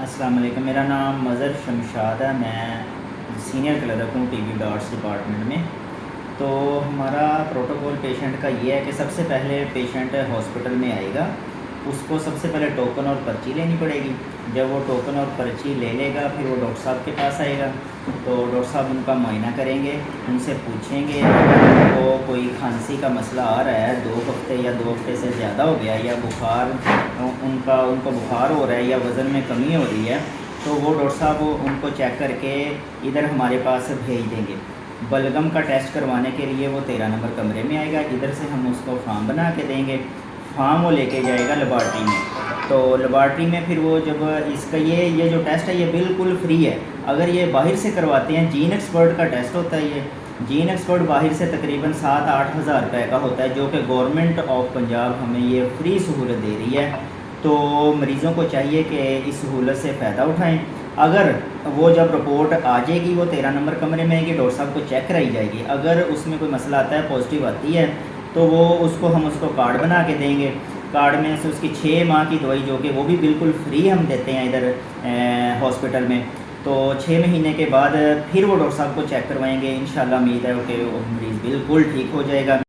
अस्सलाम वालेकुम। मेरा नाम मज़हर शमशाद है। मैं सीनियर क्लर्क हूँ टीबी डॉट्स डिपार्टमेंट में। तो हमारा प्रोटोकॉल पेशेंट का ये है कि सबसे पहले पेशेंट हॉस्पिटल में आएगा, उसको सबसे पहले टोकन और पर्ची लेनी पड़ेगी। जब वो टोकन और पर्ची ले लेगा फिर वो डॉक्टर साहब के पास आएगा। तो डॉक्टर साहब उनका मुआयना करेंगे, उनसे पूछेंगे अगर उनको कोई खांसी का मसला आ रहा है 2 हफ्ते या 2 हफ्ते से ज़्यादा हो गया, या बुखार उनको बुखार हो रहा है, या वज़न में कमी हो रही है, तो वो डॉक्टर साहब उनको चेक करके इधर हमारे पास भेज देंगे। बलगम का टेस्ट करवाने के लिए वो 13 नंबर कमरे में आएगा। इधर से हम उसको फॉर्म बना के देंगे, फॉर्म वो लेके जाएगा लेबॉर्ट्री में। तो लेबॉर्ट्री में फिर वो जब इसका ये जो टेस्ट है ये बिल्कुल फ्री है। अगर ये बाहर से करवाते हैं, जीन एक्सपर्ट का टेस्ट होता है, ये जीन एक्सपर्ट बाहर से तकरीबन 7-8 हज़ार रुपये का होता है, जो कि गवर्नमेंट ऑफ पंजाब हमें ये फ्री सहूलत दे रही है। तो मरीज़ों को चाहिए कि इस सहूलत से फ़ायदा उठाएं। अगर वो जब रिपोर्ट आ जाएगी, वो 13 नंबर कमरे में आएगी, डॉक्टर साहब को चेक कराई जाएगी। अगर उसमें कोई मसला आता है, पॉजिटिव आती है, तो वो हम उसको कार्ड बना के देंगे। कार्ड में से उसकी 6 माह की दवाई, जो कि वो भी बिल्कुल फ्री हम देते हैं इधर हॉस्पिटल में। तो 6 महीने के बाद फिर वो डॉक्टर साहब को चेक करवाएंगे। इंशाल्लाह उम्मीद है कि वो मरीज़ बिल्कुल ठीक हो जाएगा।